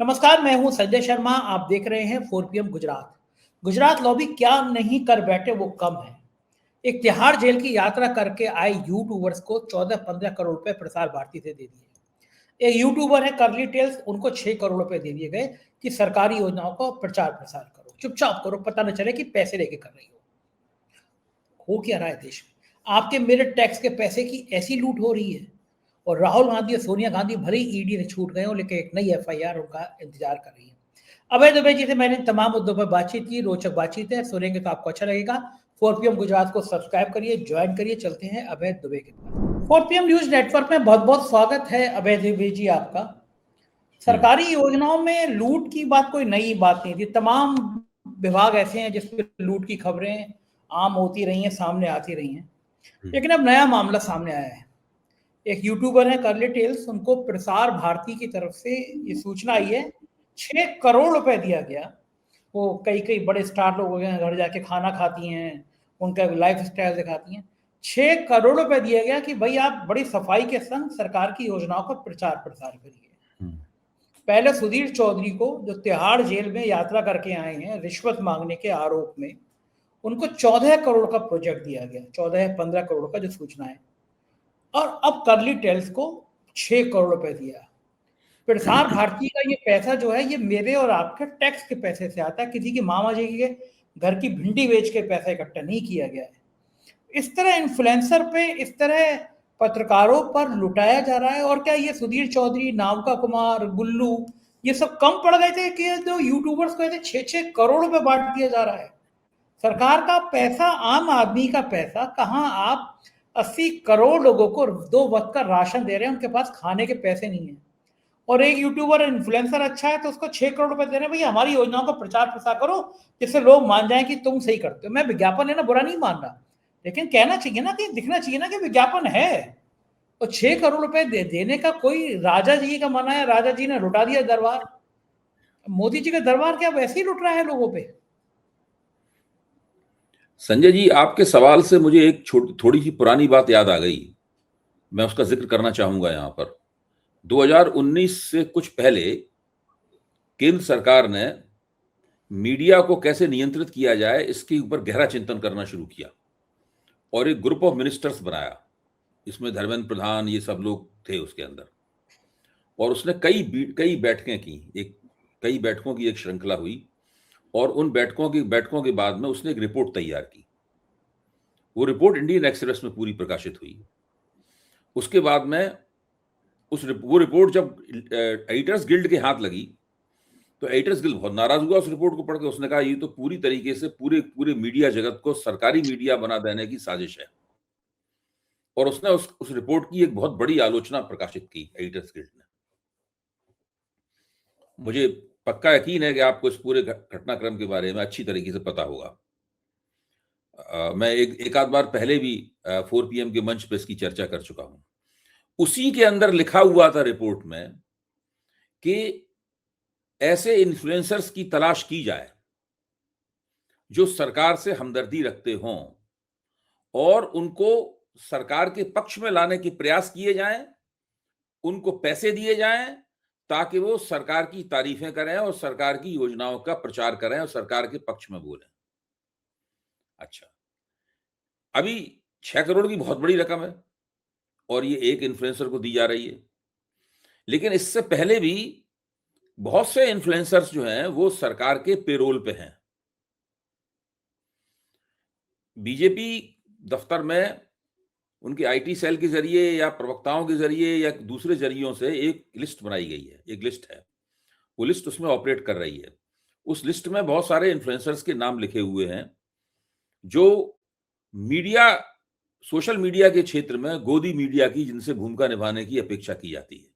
नमस्कार, मैं हूं संजय शर्मा। आप देख रहे हैं 4 PM गुजरात। गुजरात लॉबी क्या नहीं कर बैठे वो कम है। एक तिहाड़ जेल की यात्रा करके आए यूट्यूबर्स को 14-15 करोड़ रुपए प्रसार भारती से दे दिए। एक यूट्यूबर है करली टेल्स, उनको 6 करोड़ रुपए दे दिए गए कि सरकारी योजनाओं का प्रचार प्रसार करो, चुपचाप करो, पता न चले कि पैसे लेके कर रही हो क्या रहा है देश में। आपके मेरे टैक्स के पैसे की ऐसी लूट हो रही है। और राहुल गांधी और सोनिया गांधी भले ही ईडी से छूट गए हो, लेकिन एक नई एफआईआर उनका इंतजार कर रही है। अभय दुबे जी से मैंने तमाम मुद्दों पर बातचीत की, रोचक बातचीत है, सुनेंगे तो आपको अच्छा लगेगा। 4 PM गुजरात को सब्सक्राइब करिए, ज्वाइन करिए। चलते हैं अभय दुबे के पास। 4 PM न्यूज नेटवर्क में बहुत बहुत स्वागत है अभय दुबे जी आपका। सरकारी योजनाओं में लूट की बात कोई नई बात नहीं थी। तमाम विभाग ऐसे हैं जिसपे लूट की खबरें आम होती रही हैं, सामने आती रही हैं, लेकिन अब नया मामला सामने आया है। एक यूट्यूबर है करली टेल्स, उनको प्रसार भारती की तरफ से ये सूचना आई है, 6 करोड़ रुपए दिया गया। वो कई कई बड़े स्टार लोगों के घर जाके खाना खाती हैं, उनका लाइफ स्टाइल दिखाती हैं। 6 करोड़ रुपए दिया गया कि भाई आप बड़ी सफाई के संग सरकार की योजनाओं का प्रचार प्रसार करिए। पहले सुधीर चौधरी को, जो तिहाड़ जेल में यात्रा करके आए हैं रिश्वत मांगने के आरोप में, उनको 14 करोड़ का प्रोजेक्ट दिया गया, 14-15 करोड़ का जो सूचना है। और अब करली टेल्स को 6 करोड़ रुपए दिया। प्रसार भारती का ये पैसा जो है, ये मेरे और आपके टैक्स के पैसे से आता है। किसी की मामा जी के घर की भिंडी बेच के पैसा इकट्ठा नहीं किया गया है। इस तरह इन्फ्लुएंसर पे, इस तरह पत्रकारों पर लुटाया जा रहा है। और क्या ये सुधीर चौधरी, नावका कुमार, गुल्लू, ये सब कम पड़ गए थे कि जो यूट्यूबर्स को 6-6 करोड़ रुपए बांट दिया जा रहा है। सरकार का पैसा, आम आदमी का पैसा, कहाँ आप 80 करोड़ लोगों को 2 वक्त का राशन दे रहे हैं, उनके पास खाने के पैसे नहीं है। और एक यूट्यूबर इन्फ्लुएंसर अच्छा है तो उसको 6 करोड़ रुपए दे रहे हैं, भैया हमारी योजनाओं का प्रचार प्रसार करो जिससे लोग मान जाएं कि तुम सही करते हो। मैं विज्ञापन है ना बुरा नहीं मान रहा, लेकिन कहना चाहिए ना, कि दिखना चाहिए ना कि विज्ञापन है। और 6 करोड़ रुपए देने का कोई राजा जी का मना है, राजा जी ने लुटा दिया दरबार। मोदी जी का दरबार क्या वैसे ही लुट रहा है लोगों पे। संजय जी, आपके सवाल से मुझे एक थोड़ी सी पुरानी बात याद आ गई। मैं उसका जिक्र करना चाहूंगा यहाँ पर। 2019 से कुछ पहले केंद्र सरकार ने मीडिया को कैसे नियंत्रित किया जाए इसके ऊपर गहरा चिंतन करना शुरू किया और एक ग्रुप ऑफ मिनिस्टर्स बनाया। इसमें धर्मेंद्र प्रधान, ये सब लोग थे उसके अंदर। और उसने कई बैठकें की, कई बैठकों की एक श्रृंखला हुई। और उन बैठकों के बाद में उसने एक रिपोर्ट तैयार की। वो रिपोर्ट इंडियन एक्सप्रेस में पूरी प्रकाशित हुई। उसके बाद में वो रिपोर्ट जब एडिटर्स गिल्ड के हाथ लगी तो एडिटर्स गिल्ड बहुत नाराज हुआ उस रिपोर्ट को पढ़ के। उसने कहा ये तो पूरी तरीके से पूरे मीडिया जगत को सरकारी मीडिया बना देने की साजिश है। और उसने उस रिपोर्ट की एक बहुत बड़ी आलोचना प्रकाशित की एडिटर्स गिल्ड ने। मुझे पक्का यकीन है कि आपको इस पूरे घटनाक्रम के बारे में अच्छी तरीके से पता होगा। मैं एक आध बार पहले भी 4 PM के मंच पे इसकी चर्चा कर चुका हूं। उसी के अंदर लिखा हुआ था रिपोर्ट में कि ऐसे इन्फ्लुएंसर्स की तलाश की जाए जो सरकार से हमदर्दी रखते हों और उनको सरकार के पक्ष में लाने के प्रयास किए जाएं, उनको पैसे दिए जाएं ताकि वो सरकार की तारीफें करें और सरकार की योजनाओं का प्रचार करें और सरकार के पक्ष में बोलें। अच्छा, अभी 6 करोड़ की बहुत बड़ी रकम है और ये एक इन्फ्लुएंसर को दी जा रही है। लेकिन इससे पहले भी बहुत से इन्फ्लुएंसर्स जो हैं वो सरकार के पेरोल पे हैं। बीजेपी दफ्तर में उनके आईटी सेल के जरिए या प्रवक्ताओं के जरिए या दूसरे जरियों से एक लिस्ट बनाई गई है, एक लिस्ट है। वो लिस्ट उसमें ऑपरेट कर रही है। उस लिस्ट में बहुत सारे इन्फ्लुएंसर्स के नाम लिखे हुए हैं जो सोशल मीडिया के क्षेत्र में गोदी मीडिया की जिनसे भूमिका निभाने की अपेक्षा की जाती है।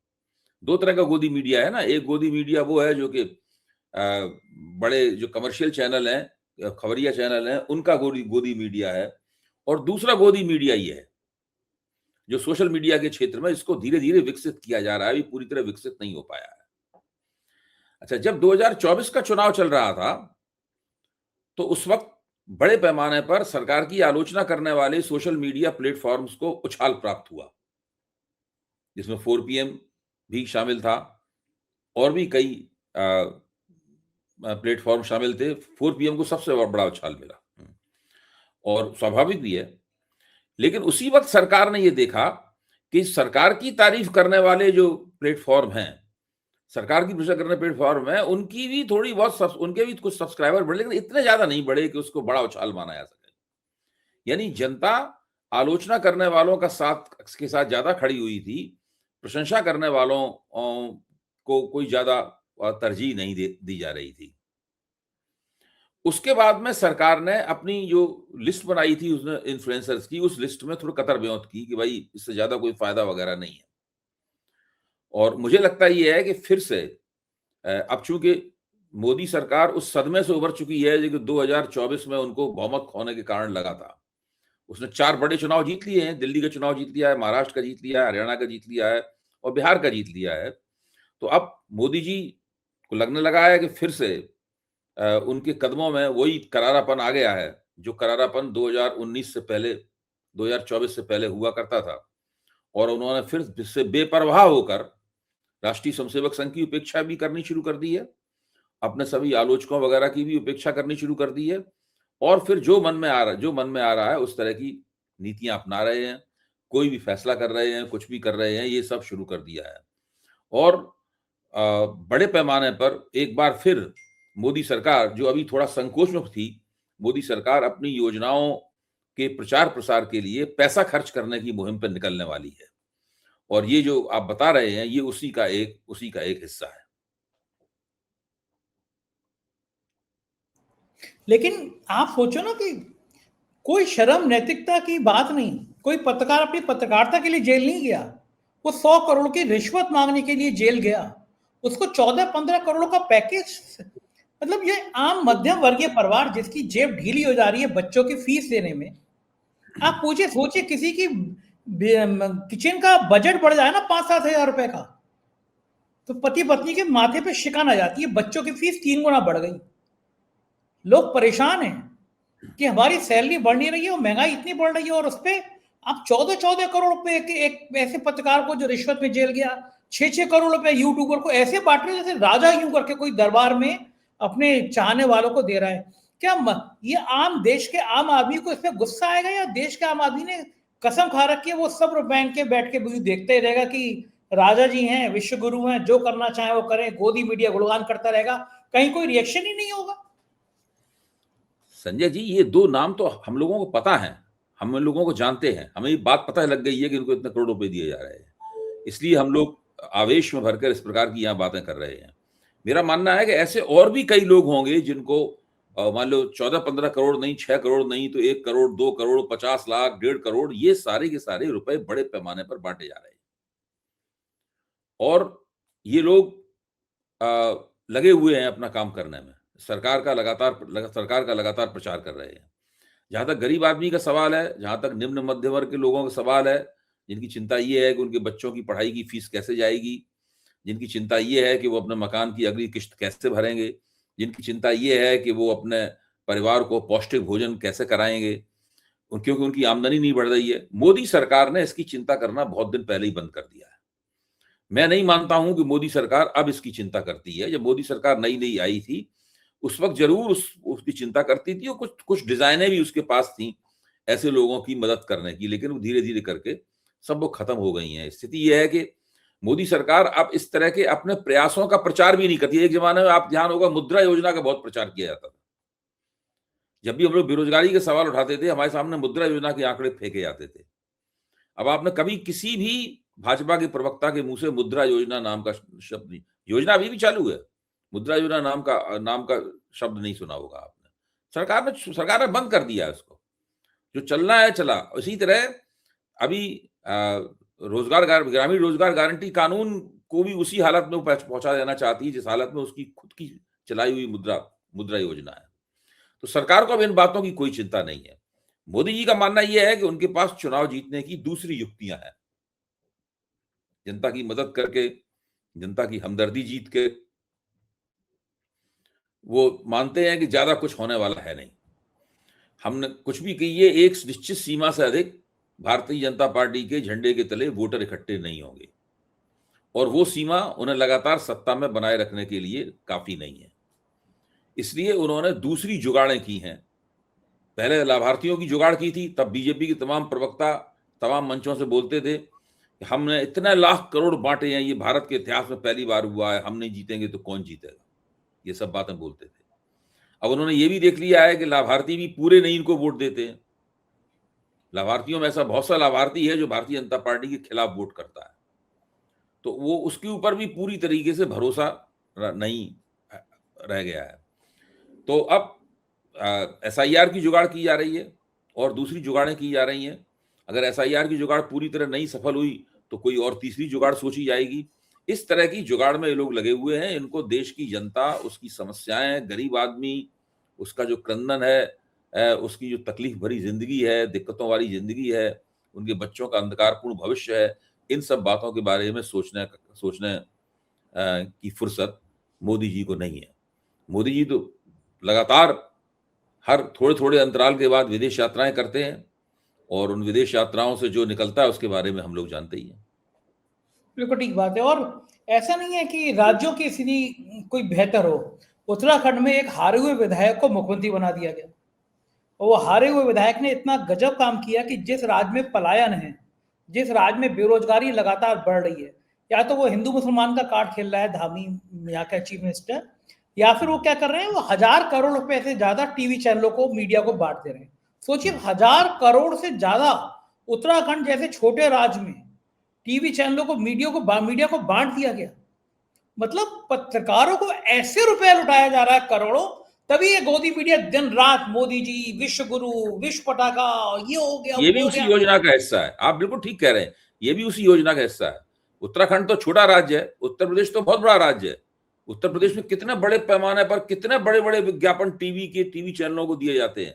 2 तरह का गोदी मीडिया है ना। एक गोदी मीडिया वो है जो कि बड़े जो कमर्शियल चैनल हैं, खबरिया चैनल हैं, उनका गोदी मीडिया है। और दूसरा गोदी मीडिया ये है जो सोशल मीडिया के क्षेत्र में इसको धीरे धीरे विकसित किया जा रहा है, पूरी तरह विकसित नहीं हो पाया है। अच्छा, जब 2024 का चुनाव चल रहा था तो उस वक्त बड़े पैमाने पर सरकार की आलोचना करने वाले सोशल मीडिया प्लेटफॉर्म्स को उछाल प्राप्त हुआ, जिसमें 4 PM भी शामिल था और भी कई प्लेटफॉर्म शामिल थे, 4PM को सबसे बड़ा उछाल मिला और स्वाभाविक भी है। लेकिन उसी वक्त सरकार ने ये देखा कि सरकार की तारीफ करने वाले जो प्लेटफॉर्म हैं, सरकार की प्रशंसा करने प्लेटफॉर्म है, उनकी भी थोड़ी बहुत उनके भी कुछ सब्सक्राइबर बढ़े, लेकिन इतने ज्यादा नहीं बढ़े कि उसको बड़ा उछाल माना जा सके। यानी जनता आलोचना करने वालों का साथ के साथ ज्यादा खड़ी हुई थी, प्रशंसा करने वालों को कोई ज्यादा तरजीह नहीं दी जा रही थी। उसके बाद में सरकार ने अपनी जो लिस्ट बनाई थी उसने इन्फ्लुएंसर्स की, उस लिस्ट में थोड़ी कतर ब्योंत की कि भाई इससे ज्यादा कोई फायदा वगैरह नहीं है। और मुझे लगता ये है कि फिर से अब चूंकि मोदी सरकार उस सदमे से उभर चुकी है जो कि 2024 में उनको बहुमत खोने के कारण लगा था। उसने 4 बड़े चुनाव जीत लिए हैं, दिल्ली का चुनाव जीत लिया है, महाराष्ट्र का जीत लिया है, हरियाणा का जीत लिया है और बिहार का जीत लिया है। तो अब मोदी जी को लगने लगा है कि फिर से उनके कदमों में वही करारापन आ गया है जो करारापन 2019 से पहले 2024 से पहले हुआ करता था, और उन्होंने फिर से बेपरवाह होकर राष्ट्रीय स्वयंसेवक संघ की उपेक्षा भी करनी शुरू कर दी है, अपने सभी आलोचकों वगैरह की भी उपेक्षा करनी शुरू कर दी है, और फिर जो मन में आ रहा है उस तरह की नीतियां अपना रहे हैं, कोई भी फैसला कर रहे हैं, कुछ भी कर रहे हैं, ये सब शुरू कर दिया है। और बड़े पैमाने पर एक बार फिर मोदी सरकार, जो अभी थोड़ा संकोच में थी, मोदी सरकार अपनी योजनाओं के प्रचार प्रसार के लिए पैसा खर्च करने की मुहिम पर निकलने वाली है, और ये जो आप बता रहे हैं ये उसी का एक हिस्सा है। लेकिन आप सोचो ना कि कोई शर्म नैतिकता की बात नहीं, कोई पत्रकार अपनी पत्रकारिता के लिए जेल नहीं गया, वो 100 करोड़ की रिश्वत मांगने के लिए जेल गया, उसको 14-15 करोड़ का पैकेज, मतलब ये आम मध्यम वर्गीय परिवार जिसकी जेब ढीली हो जा रही है बच्चों की फीस देने में। आप पूछिए, सोचिए किसी की किचन का बजट बढ़ जाए ना 5-7 हजार रुपए का, तो पति पत्नी के माथे पे शिकन आ जाती है, बच्चों की फीस 3 गुना बढ़ गई। लोग परेशान हैं कि हमारी सैलरी बढ़ नहीं रही है और महंगाई इतनी बढ़ रही है, और उस पर आप 14-14 करोड़ रुपए एक ऐसे पत्रकार को जो रिश्वत में जेल गया, 6-6 करोड़ रुपए यूट्यूबर को ऐसे बांट रहे जैसे राजा यूं करके कोई दरबार में अपने चाहने वालों को दे रहा है। क्या ये आम देश के आम आदमी को इसमें गुस्सा आएगा, या देश के आम आदमी ने कसम खा रखी है वो सब बैंक के बैठ के देखते ही रहेगा कि राजा जी हैं, विश्व गुरु हैं, जो करना चाहे वो करें, गोदी मीडिया गुणगान करता रहेगा, कहीं कोई रिएक्शन ही नहीं होगा? संजय जी, ये 2 नाम तो हम लोगों को पता है, हम लोगों को जानते हैं, हमें ये बात पता लग गई है कि इनको इतने करोड़ रुपए दिए जा रहे हैं, इसलिए हम लोग आवेश में भरकर इस प्रकार की यहाँ बातें कर रहे हैं। मेरा मानना है कि ऐसे और भी कई लोग होंगे जिनको मान लो 14-15 करोड़ नहीं, 6 करोड़ नहीं तो 1 करोड़, 2 करोड़, 50 लाख, 1.5 करोड़, ये सारे के सारे रुपए बड़े पैमाने पर बांटे जा रहे हैं, और ये लोग लगे हुए हैं अपना काम करने में, सरकार का लगातार प्रचार कर रहे हैं। जहां तक गरीब आदमी का सवाल है, जहां तक निम्न मध्य वर्ग के लोगों का सवाल है, जिनकी चिंता ये है कि उनके बच्चों की पढ़ाई की फीस कैसे जाएगी, जिनकी चिंता ये है कि वो अपने मकान की अगली किश्त कैसे भरेंगे, जिनकी चिंता ये है कि वो अपने परिवार को पौष्टिक भोजन कैसे कराएंगे, क्योंकि उनकी आमदनी नहीं बढ़ रही है, मोदी सरकार ने इसकी चिंता करना बहुत दिन पहले ही बंद कर दिया है। मैं नहीं मानता हूं कि मोदी सरकार अब इसकी चिंता करती है। जब मोदी सरकार नई आई थी उस वक्त जरूर उसकी चिंता करती थी, और कुछ डिजाइनें भी उसके पास थी ऐसे लोगों की मदद करने की, लेकिन वो धीरे धीरे करके सब वो खत्म हो गई हैं। स्थिति यह है कि मोदी सरकार अब इस तरह के अपने प्रयासों का प्रचार भी नहीं करती। एक जमाने में आप ध्यान होगा मुद्रा योजना का बहुत प्रचार किया जाता था। जब भी हम लोग बेरोजगारी के सवाल उठाते थे, हमारे सामने मुद्रा योजना के आंकड़े फेंके जाते थे। अब आपने कभी किसी भी भाजपा के प्रवक्ता के मुंह से मुद्रा योजना नाम का शब्द नहीं, योजना अभी भी चालू है, मुद्रा योजना नाम का शब्द नहीं सुना होगा आपने। सरकार ने बंद कर दिया उसको, जो चलना है चला। इसी तरह अभी ग्रामीण रोजगार गारंटी कानून को भी उसी हालत में पहुंचा देना चाहती है जिस हालत में उसकी खुद की चलाई हुई मुद्रा योजना है। तो सरकार को अब इन बातों की कोई चिंता नहीं है। मोदी जी का मानना यह है कि उनके पास चुनाव जीतने की दूसरी युक्तियां हैं, जनता की मदद करके, जनता की हमदर्दी जीत के। वो मानते हैं कि ज्यादा कुछ होने वाला है नहीं, हमने कुछ भी कहिए, एक निश्चित सीमा से अधिक भारतीय जनता पार्टी के झंडे के तले वोटर इकट्ठे नहीं होंगे, और वो सीमा उन्हें लगातार सत्ता में बनाए रखने के लिए काफी नहीं है। इसलिए उन्होंने दूसरी जुगाड़ें की हैं। पहले लाभार्थियों की जुगाड़ की थी, तब बीजेपी के तमाम प्रवक्ता तमाम मंचों से बोलते थे कि हमने इतने लाख करोड़ बांटे हैं, ये भारत के इतिहास में पहली बार हुआ है, हम नहीं जीतेंगे तो कौन जीतेगा, ये सब बातें बोलते थे। अब उन्होंने ये भी देख लिया है कि लाभार्थी भी पूरे नहीं इनको वोट देते हैं। लाभार्थियों में ऐसा बहुत सा लाभार्थी है जो भारतीय जनता पार्टी के खिलाफ वोट करता है, तो वो उसके ऊपर भी पूरी तरीके से भरोसा नहीं रह गया है। तो अब SIR की जुगाड़ की जा रही है और दूसरी जुगाड़ें की जा रही हैं। अगर SIR की जुगाड़ पूरी तरह नहीं सफल हुई तो कोई और तीसरी जुगाड़ सोची जाएगी। इस तरह की जुगाड़ में ये लोग लगे हुए हैं। इनको देश की जनता, उसकी समस्याएं, गरीब आदमी, उसका जो क्रंदन है, उसकी जो तकलीफ भरी जिंदगी है, दिक्कतों वाली जिंदगी है, उनके बच्चों का अंधकारपूर्ण भविष्य है, इन सब बातों के बारे में सोचने की फुर्सत मोदी जी को नहीं है। मोदी जी तो लगातार हर थोड़े थोड़े अंतराल के बाद विदेश यात्राएं करते हैं और उन विदेश यात्राओं से जो निकलता है उसके बारे में हम लोग जानते ही हैं। बिल्कुल ठीक बात है। और ऐसा नहीं है कि राज्यों की स्थिति कोई बेहतर हो। उत्तराखंड में एक हारे हुए विधायक को मुख्यमंत्री बना दिया गया और वो हारे हुए विधायक ने इतना गजब काम किया कि जिस राज्य में पलायन है, जिस राज्य में बेरोजगारी लगातार बढ़ रही है, या तो वो हिंदू मुसलमान का कार्ड खेल रहा है धामी, यहाँ का चीफ मिनिस्टर, या फिर वो क्या कर रहे हैं, वो 1000 करोड़ रुपए से ज्यादा टीवी चैनलों को, मीडिया को बांट दे रहे हैं। सोचिए 1000 करोड़ से ज्यादा उत्तराखंड जैसे छोटे राज्य में टीवी चैनलों को, मीडिया को बांट दिया गया। मतलब पत्रकारों को ऐसे रुपए लुटाया जा रहा है करोड़ों, तभी ये गोदी मीडिया दिन रात मोदी जी, विश्व गुरु, विश्व पटाखा, ये हो गया, ये भी वो हो उसी गया। योजना का हिस्सा है। आप बिल्कुल ठीक कह रहे हैं, ये भी उसी योजना का हिस्सा है। उत्तराखंड तो छोटा राज्य है, उत्तर प्रदेश तो बहुत बड़ा राज्य है। उत्तर प्रदेश में कितने बड़े पैमाने पर कितने बड़े बड़े विज्ञापन टीवी चैनलों को दिए जाते हैं,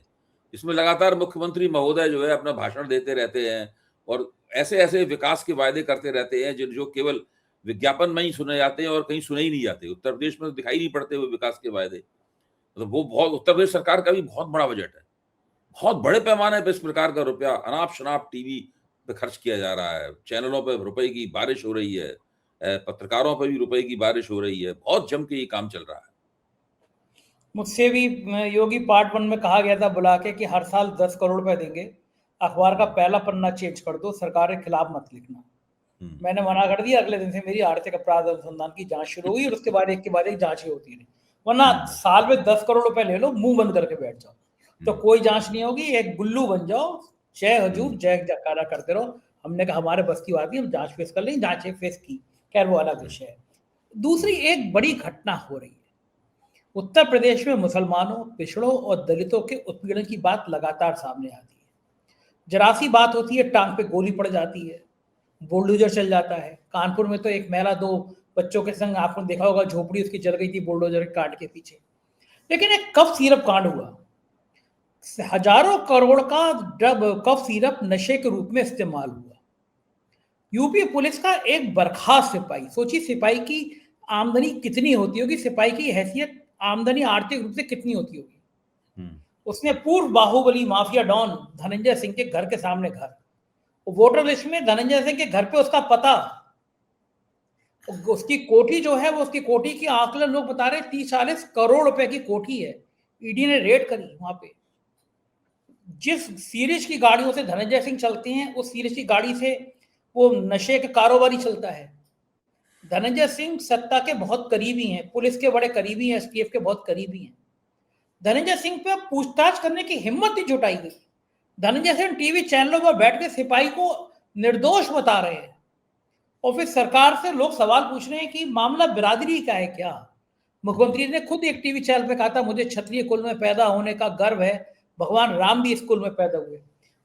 इसमें लगातार मुख्यमंत्री महोदय जो है अपना भाषण देते रहते हैं और ऐसे ऐसे विकास के वायदे करते रहते हैं जो केवल विज्ञापन में ही सुने जाते हैं और कहीं सुने ही नहीं जाते। उत्तर प्रदेश में दिखाई नहीं पड़ते हुए विकास के वायदे। मतलब वो बहुत, उत्तर प्रदेश सरकार का भी बहुत बड़ा बजट है, बहुत बड़े पैमाने पर इस प्रकार का रुपया अनाप शनाप टीवी पे खर्च किया जा रहा है। चैनलों पे रुपए की बारिश हो रही है, पत्रकारों पर भी रुपए की बारिश हो रही है। बहुत जम के ये काम चल रहा है। मुझसे भी योगी पार्ट 1 में कहा गया था बुला के कि हर साल 10 करोड़ रुपए देंगे, अखबार का पहला पन्ना चेंज कर दो, सरकार के खिलाफ मत लिखना। मैंने मना कर दिया। अगले दिन से मेरी आर्थिक अपराध अनुसंधान की जांच शुरू हुई और उसके बाद एक के बाद एक जांच ही होती रही। वरना साल में 10 करोड़ रुपए ले लो, मुंह बंद करके बैठ जाओ, तो कोई जांच नहीं होगी, एक गुल्लू बन जाओ, जय हजूर जय जयकारा करते रहो। हमने कहा हमारे बस की बात नहीं, हम जांच फेस कर लेंगे, जांच फेस की, खैर वो अलग विषय है। दूसरी एक बड़ी घटना हो रही है उत्तर प्रदेश में, मुसलमानों, पिछड़ों और दलितों के उत्पीड़न की बात लगातार सामने आती है। जरा सी बात होती है, टांग पे गोली पड़ जाती है, बुलडोजर चल जाता है। कानपुर में तो एक महिला 2 बच्चों के संग, आपने देखा होगा, झोपड़ी उसकी जल गई थी बुलडोजर के कांड के पीछे। लेकिन एक कफ सिरप कांड हुआ, हजारों करोड़ का कफ सिरप नशे के रूप में इस्तेमाल हुआ। यूपी पुलिस का एक बर्खास्त सिपाही, सोचिए सिपाही की आमदनी कितनी होती होगी, सिपाही की हैसियत, आमदनी आर्थिक रूप से कितनी होती होगी, उसने पूर्व बाहुबली माफिया डॉन धनंजय सिंह के घर के सामने घर, वोटर लिस्ट में धनंजय सिंह के घर पे उसका पता, उसकी कोठी जो है, वो उसकी कोठी की आकलन लोग बता रहे 30-40 करोड़ रुपए की कोठी है। ईडी ने रेड करी वहां पे। जिस सीरीज की गाड़ियों से धनंजय सिंह चलते हैं, उस सीरीज की गाड़ी से वो नशे के कारोबारी चलता है। धनंजय सिंह सत्ता के बहुत करीबी हैं, पुलिस के बड़े करीबी हैं, एसटीएफ के बहुत करीबी हैं। धनंजय सिंह पे पूछताछ करने की हिम्मत नहीं जुटाई गई। धनंजय सिंह टीवी चैनलों पर बैठ के सिपाही को निर्दोष बता रहे हैं और फिर सरकार से लोग सवाल पूछ रहे हैं कि मामला बिरादरी का है क्या। मुख्यमंत्री ने खुद एक टीवी चैनल पे कहा था, मुझे क्षत्रिय कुल में पैदा होने का गर्व है, भगवान राम भी इस कुल में पैदा हुए।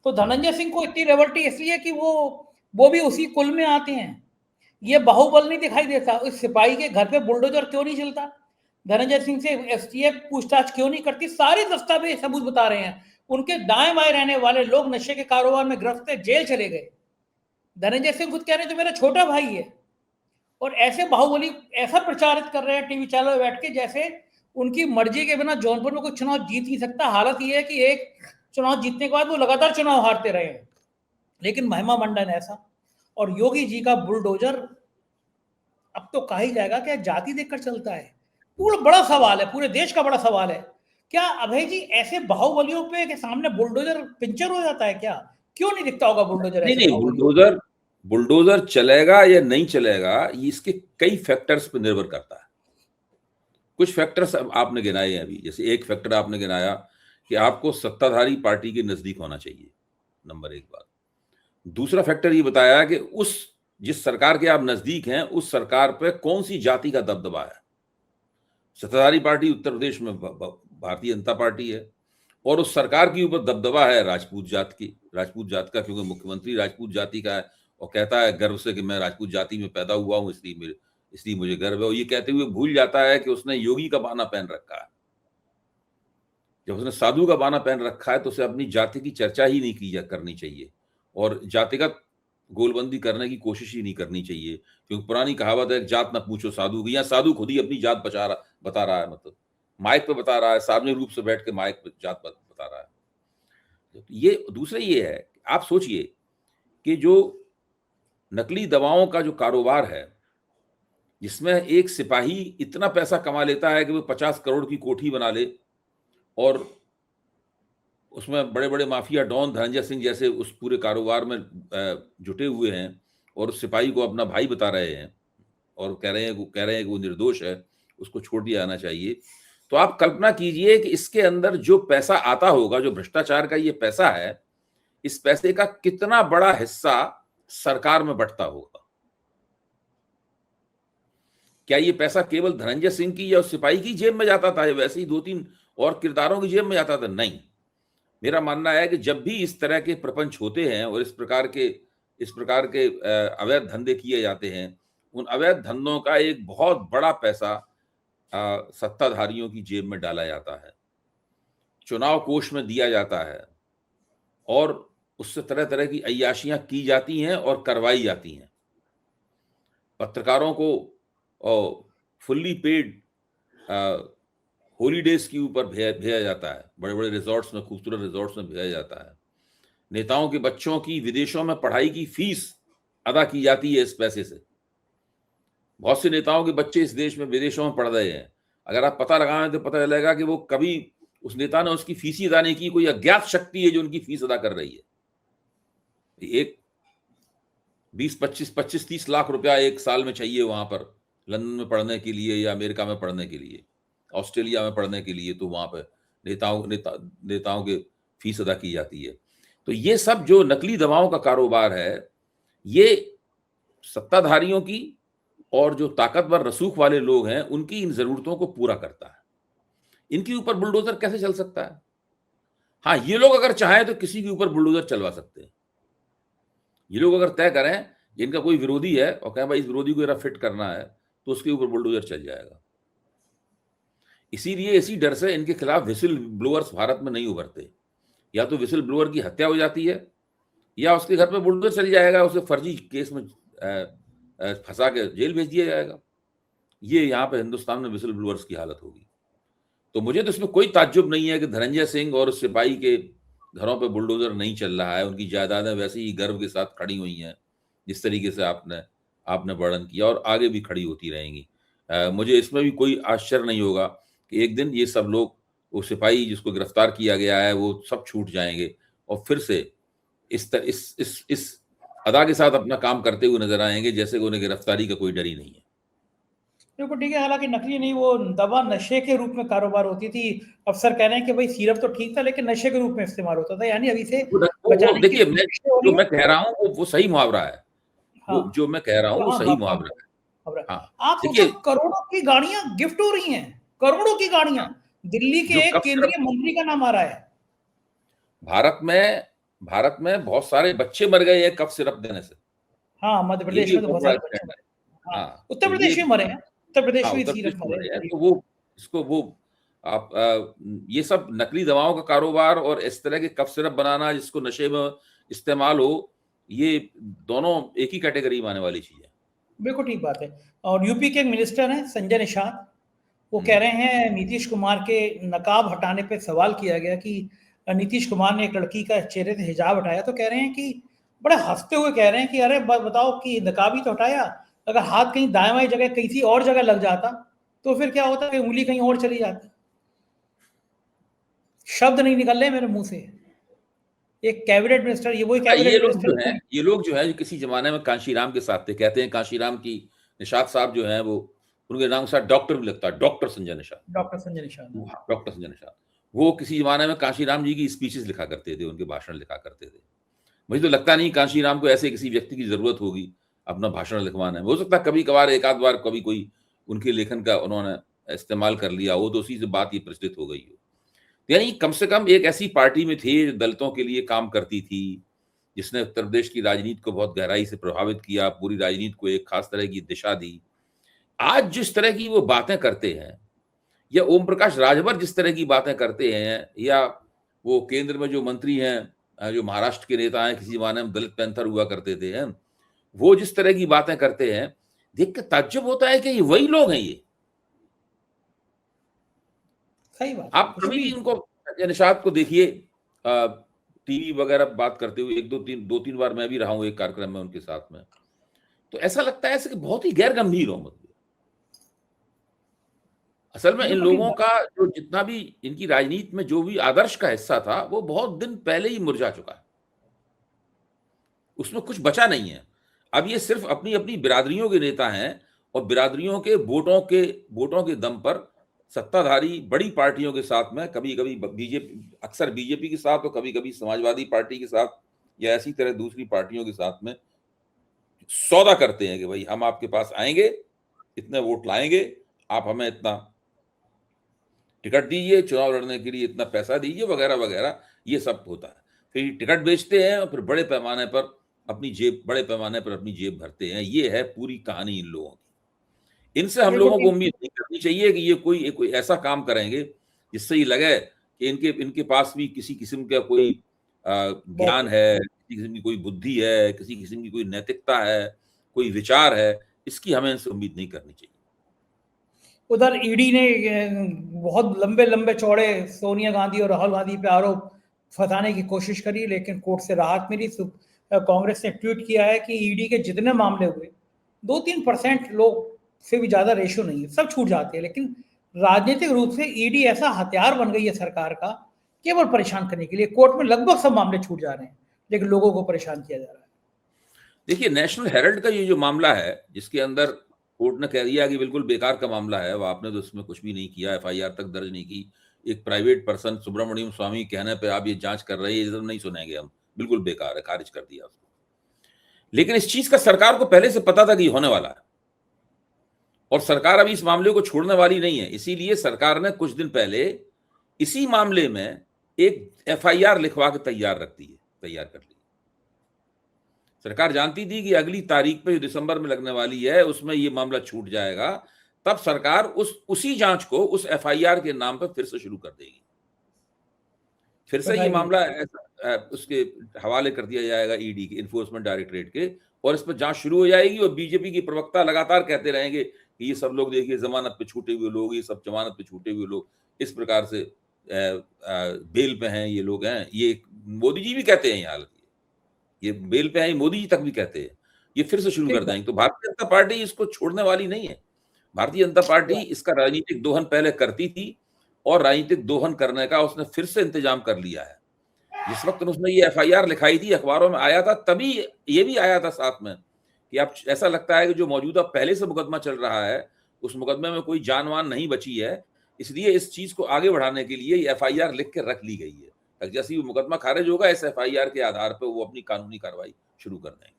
तो धनंजय सिंह को इतनी रेवल्टी इसलिए कि वो भी उसी कुल में आते हैं। ये बाहुबल नहीं दिखाई देता। उस सिपाही के घर पे बुलडोजर क्यों नहीं चलता, धनंजय सिंह से एसटीएफ पूछताछ क्यों नहीं करती, सारे दस्तावेज सबूत बता रहे हैं। उनके दाएं बाएं रहने वाले लोग नशे के कारोबार में गिरफ्त थे, जेल चले गए। धनंजय सिंह खुद कह रहे हैं जो मेरा छोटा भाई है, और ऐसे बाहुबली ऐसा प्रचारित कर रहे हैं टीवी चैनल में बैठ के जैसे उनकी मर्जी के बिना जौनपुर में कोई चुनाव जीत नहीं सकता। हालत ये है कि एक चुनाव जीतने के बाद वो लगातार चुनाव हारते रहे हैं। लेकिन महिमा मंडन ऐसा, और योगी जी का बुलडोजर अब तो कहा ही जाएगा कि जाति देखकर चलता है। पूरा बड़ा सवाल है, पूरे देश का बड़ा सवाल है। क्या अभय जी ऐसे बाहुबलियों पे के सामने बुलडोजर पिंचर हो जाता है क्या? क्यों नहीं दिखता होगा बुलडोजर नहीं ऐसे नहीं, बाहुबलियों? बुलडोजर चलेगा या नहीं चलेगा, ये इसके कई फैक्टर्स पर निर्भर करता है। कुछ फैक्टर्स आपने गिनाए हैं अभी, जैसे एक फैक्टर आपने गिनाया कि आपको सत्ताधारी पार्टी के नजदीक होना चाहिए, नंबर एक बात। दूसरा फैक्टर ये बताया कि उस जिस सरकार के आप नजदीक हैं उस सरकार पे कौन सी जाति का दबदबा है। सत्ताधारी पार्टी उत्तर प्रदेश में भारतीय जनता पार्टी है और उस सरकार के ऊपर दबदबा है राजपूत जात का, क्योंकि मुख्यमंत्री राजपूत जाति का है और कहता है गर्व से कि मैं राजपूत जाति में पैदा हुआ हूं, इसलिए मुझे गर्व है। और ये कहते हुए भूल जाता है कि उसने योगी का बाना पहन रखा है। जब उसने साधु का बाना पहन रखा है तो उसे अपनी जाति की चर्चा ही नहीं करनी चाहिए और जातिगत गोलबंदी करने की कोशिश ही नहीं करनी चाहिए, क्योंकि पुरानी कहावत है जात ना पूछो साधु की। यहाँ साधु खुद ही अपनी जात बता रहा है, मतलब माइक पे बता रहा है, सार्वजनिक रूप से बैठ के माइक पे जात बता रहा है। ये दूसरा ये है, आप सोचिए कि जो नकली दवाओं का जो कारोबार है, जिसमें एक सिपाही इतना पैसा कमा लेता है कि वो 50 करोड़ की कोठी बना ले और उसमें बड़े बड़े माफिया डॉन धनंजय सिंह जैसे उस पूरे कारोबार में जुटे हुए हैं और उस सिपाही को अपना भाई बता रहे हैं और कह रहे हैं कि वो निर्दोष है, उसको छोड़ दिया जाना चाहिए। तो आप कल्पना कीजिए कि इसके अंदर जो पैसा आता होगा, जो भ्रष्टाचार का ये पैसा है, इस पैसे का कितना बड़ा हिस्सा सरकार में बंटता होगा। क्या ये पैसा केवल धनंजय सिंह की या उस सिपाही की जेब में जाता था, वैसे ही 2-3 और किरदारों की जेब में जाता था? नहीं, मेरा मानना है कि जब भी इस तरह के प्रपंच होते हैं और इस प्रकार के अवैध धंधे किए जाते हैं, उन अवैध धंधों का एक बहुत बड़ा पैसा सत्ताधारियों की जेब में डाला जाता है, चुनाव कोष में दिया जाता है और उससे तरह तरह की अय्याशियां की जाती हैं और करवाई जाती हैं। पत्रकारों को फुल्ली पेड हॉलीडेज के ऊपर भेजा जाता है, बड़े बड़े रिजॉर्ट्स में, खूबसूरत रिजॉर्ट्स में भेजा जाता है। नेताओं के बच्चों की विदेशों में पढ़ाई की फीस अदा की जाती है इस पैसे से। बहुत से नेताओं के बच्चे इस देश में विदेशों में पढ़ रहे हैं, अगर आप पता लगाएं तो पता चलेगा कि वो कभी उस नेता ने उसकी फीस ही अदा नहीं की, कोई अज्ञात शक्ति है जो उनकी फीस अदा कर रही है। एक 20-25-30 लाख रुपया एक साल में चाहिए वहां पर लंदन में पढ़ने के लिए या अमेरिका में पढ़ने के लिए, ऑस्ट्रेलिया में पढ़ने के लिए, तो वहां पर नेताओं के फीस अदा की जाती है। तो ये सब जो नकली दवाओं का कारोबार है, ये सत्ताधारियों की और जो ताकतवर रसूख वाले लोग हैं उनकी इन जरूरतों को पूरा करता है। इनके ऊपर बुलडोजर कैसे चल सकता है? हाँ, ये लोग अगर चाहें तो किसी के ऊपर बुलडोजर चलवा सकते हैं। ये लोग अगर तय करें, जिनका कोई विरोधी है और कहें भाई इस विरोधी को जरा फिट करना है, तो उसके ऊपर बुलडोजर चल जाएगा। इसीलिए इसी डर से इनके खिलाफ विसिल ब्लोअर्स भारत में नहीं उभरते। या तो विसिल ब्लोअर की हत्या हो जाती है या उसके घर पे बुलडोजर चल जाएगा, उसे फर्जी केस में फंसा के जेल भेज दिया जाएगा। ये यहाँ पे हिंदुस्तान में विसिल ब्लोअर्स की हालत होगी। तो मुझे तो इसमें कोई ताज्जुब नहीं है कि धनंजय सिंह और उस सिपाही के घरों पे बुलडोजर नहीं चल रहा है। उनकी जायदादें वैसे ही गर्व के साथ खड़ी हुई हैं, जिस तरीके से आपने वर्णन किया, और आगे भी खड़ी होती रहेंगी। मुझे इसमें भी कोई आश्चर्य नहीं होगा कि एक दिन ये सब लोग, वो सिपाही जिसको गिरफ्तार किया गया है, वो सब छूट जाएंगे और फिर से इस अदा के साथ अपना काम करते हुए नजर आएंगे, जैसे कि उन्हें गिरफ्तारी का कोई डर ही नहीं है। बिल्कुल ठीक है। हालांकि नकली नहीं, वो दवा नशे के रूप में कारोबार होती थी। अफसर कह रहे हैं कि भाई सिरप तो ठीक था लेकिन नशे के रूप में इस्तेमाल होता था, यानी अभी से बचाने की देखिए, जो मैं कह रहा हूँ वो सही मुहावरा है। हाँ, वो जो मैं कह रहा हूँ वो सही मुहावरा है। हाँ, आप सोचो देखिए, करोड़ों की गाड़ियां गिफ्ट हो रही हैं, करोड़ों की गाड़ियां। दिल्ली के एक केंद्रीय मंत्री का नाम आ रहा है। भारत में बहुत सारे बच्चे मर गए हैं कफ सिरप देने से। हाँ, मध्य प्रदेश में तो बहुत सारे बच्चे मरे। हाँ, उत्तर प्रदेश में मरे हैं, उत्तर प्रदेश में सिरप मरे हैं। तो वो आप ये सब नकली दवाओं का कारोबार और इस तरह के कफ सिरप बनाना जिसको नशे में इस्तेमाल हो, ये दोनों एक ही कैटेगरी में आने वाली चीज है। बिल्कुल ठीक बात है। और यूपी के एक मिनिस्टर हैं संजय निषाद, वो कह रहे हैं नीतीश कुमार के नकाब हटाने पे सवाल किया गया कि नीतीश कुमार ने एक लड़की का चेहरे से हिजाब हटाया, तो कह रहे हैं कि बड़े हंसते हुए कह रहे हैं कि अरे बताओ कि नकाब ही तो हटाया, अगर हाथ कहीं दाएं बाएं जगह किसी और जगह लग जाता तो फिर क्या होता कि उंगली कहीं और चली जाती। शब्द नहीं निकल रहे मेरे मुंह से। एक कैबिनेट मिनिस्टर, ये वही कैबिनेट मिनिस्टर ये लोग जो है, जो किसी जमाने में कांशीराम के साथ थे, कहते हैं कांशीराम की निषाद साहब जो हैं, वो उनके नाम के साथ डॉक्टर भी लगता है, doctor Sanjay Nishad. Doctor Sanjay Nishad, doctor Sanjay Nishad वो किसी जमाने में कांशीराम जी की स्पीचेस लिखा करते थे, उनके भाषण लिखा करते थे। मुझे तो लगता नहीं कांशीराम को ऐसे किसी व्यक्ति की जरूरत होगी अपना भाषण लिखवाने में। हो सकता है कभी कभार एक आध बार कभी कोई उनके लेखन का उन्होंने इस्तेमाल कर लिया हो, तो उसी से बात ये प्रचलित हो गई हो। यानी कम से कम एक ऐसी पार्टी में थे जो दलितों के लिए काम करती थी, जिसने उत्तर प्रदेश की राजनीति को बहुत गहराई से प्रभावित किया, पूरी राजनीति को एक खास तरह की दिशा दी। आज जिस तरह की वो बातें करते हैं, या ओम प्रकाश राजभर जिस तरह की बातें करते हैं, या वो केंद्र में जो मंत्री हैं, जो महाराष्ट्र के नेता हैं, किसी जमाने में दलित पैंथर हुआ करते थे, हैं वो जिस तरह की बातें करते हैं, देख के ताज्जुब होता है कि ये वही लोग हैं। ये सही बात। आप कभी भी उनको, निषाद को देखिए टीवी वगैरह बात करते हुए, दो तीन बार मैं भी रहा हूं एक कार्यक्रम में उनके साथ में, तो ऐसा लगता है ऐसे कि बहुत ही गैर गंभीर हो। मतलब असल में इन लोगों का जो जितना भी इनकी राजनीति में जो भी आदर्श का हिस्सा था, वो बहुत दिन पहले ही मुरझा चुका है, उसमें कुछ बचा नहीं है। अब ये सिर्फ अपनी अपनी बिरादरियों के नेता हैं, और बिरादरियों के वोटों के दम पर सत्ताधारी बड़ी पार्टियों के साथ में, कभी कभी बीजेपी, अक्सर बीजेपी के साथ, और कभी कभी समाजवादी पार्टी के साथ, या ऐसी तरह दूसरी पार्टियों के साथ में सौदा करते हैं कि भाई हम आपके पास आएंगे, इतने वोट लाएंगे, आप हमें इतना टिकट दीजिए, चुनाव लड़ने के लिए इतना पैसा दीजिए, वगैरह वगैरह, ये सब होता है। फिर टिकट बेचते हैं और फिर बड़े पैमाने पर अपनी जेब भरते हैं। ये है पूरी कहानी इन लोगों की। इनसे हम लोगों को उम्मीद नहीं करनी चाहिए कि ये कोई ऐसा काम करेंगे जिससे ये लगे कि इनके पास भी किसी किस्म का कोई ज्ञान है, किसी किस्म की कोई बुद्धि है, किसी किस्म की कोई नैतिकता है, कोई विचार है। इसकी हमें इनसे उम्मीद नहीं करनी चाहिए। उधर ईडी ने बहुत लंबे लंबे चौड़े सोनिया गांधी और राहुल गांधी पे आरोप फंसाने की कोशिश करी, लेकिन कोर्ट से राहत मिली। कांग्रेस ने ट्वीट किया है कि ईडी के जितने मामले हुए 2-3% लोग से भी ज्यादा रेशो नहीं है, सब छूट जाते हैं। लेकिन राजनीतिक रूप से ईडी ऐसा हथियार बन गई है सरकार का, केवल परेशान करने के लिए। कोर्ट में लगभग सब मामले छूट जा रहे हैं, लेकिन लोगों को परेशान किया जा रहा है। देखिए, नेशनल हेराल्ड का ये जो मामला है, जिसके अंदर कोर्ट ने कह दिया कि बिल्कुल बेकार का मामला है, वो आपने तो इसमें कुछ भी नहीं किया, एफआईआर तक दर्ज नहीं की, एक प्राइवेट पर्सन सुब्रमण्यम स्वामी कहने पे आप ये जांच कर रहे हैं, ये नहीं सुनेंगे हम, बिल्कुल बेकार है, खारिज कर दिया उसको। लेकिन इस चीज का सरकार को पहले से पता था कि होने वाला है, और सरकार अभी इस मामले को छोड़ने वाली नहीं है। इसीलिए सरकार ने कुछ दिन पहले इसी मामले में एक एफआईआर लिखवा के तैयार कर ली। सरकार जानती थी कि अगली तारीख पे जो दिसंबर में लगने वाली है, उसमें ये मामला छूट जाएगा, तब सरकार उसी जांच को उस एफआईआर के नाम पर फिर से शुरू कर देगी। फिर से ये मामला उसके हवाले कर दिया जाएगा ईडी के, इन्फोर्समेंट डायरेक्टरेट के, और इस पर जांच शुरू हो जाएगी। और बीजेपी की प्रवक्ता लगातार कहते रहेंगे कि ये सब लोग देखिए जमानत पे छूटे हुए लोग, ये सब जमानत पे छूटे हुए लोग, इस प्रकार से बेल पे हैं ये लोग हैं। ये मोदी जी भी कहते हैं, यहाँ ये बेल पे है, मोदी जी तक भी कहते हैं। ये फिर से शुरू कर देंगे। तो भारतीय जनता पार्टी इसको छोड़ने वाली नहीं है। भारतीय जनता पार्टी इसका राजनीतिक दोहन पहले करती थी, और राजनीतिक दोहन करने का उसने फिर से इंतजाम कर लिया है। जिस वक्त उसने ये एफआईआर लिखाई थी, अखबारों में आया था, तभी ये भी आया था साथ में कि अब ऐसा लगता है कि जो मौजूदा पहले से मुकदमा चल रहा है, उस मुकदमे में कोई जानवान नहीं बची है, इसलिए इस चीज को आगे बढ़ाने के लिए ये एफआईआर लिख के रख ली गई है। जैसे ही मुकदमा खारिज होगा, इस एफआईआर के आधार पर वो अपनी कानूनी कार्रवाई शुरू कर देंगे।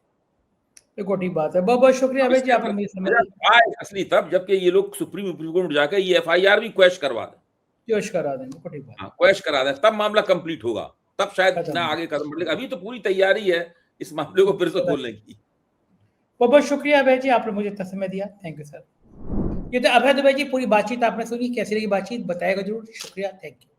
देखो, ठीक बात है। बहुत बहुत शुक्रिया अभय जी, आपने मुझे समझ दिया। असली तब जबकि ये लोग सुप्रीम कोर्ट जाकर ये एफआईआर भी क्वेश करवा दें, क्वेश करा देंगे, ठीक बात। क्वेश करा दें, तब मामला कंप्लीट होगा, तब शायद ना आगे कदम बढ़ेगा। अभी तो पूरी तैयारी है इस मामले को फिर से खोलने की। बहुत बहुत शुक्रिया अभय जी, आपने मुझे इतना समय दिया। Thank you sir. ये तो अभय दुबे जी, पूरी बातचीत आपने सुनी, कैसी लगी बातचीत बताएगा जरूर। शुक्रिया, थैंक यू।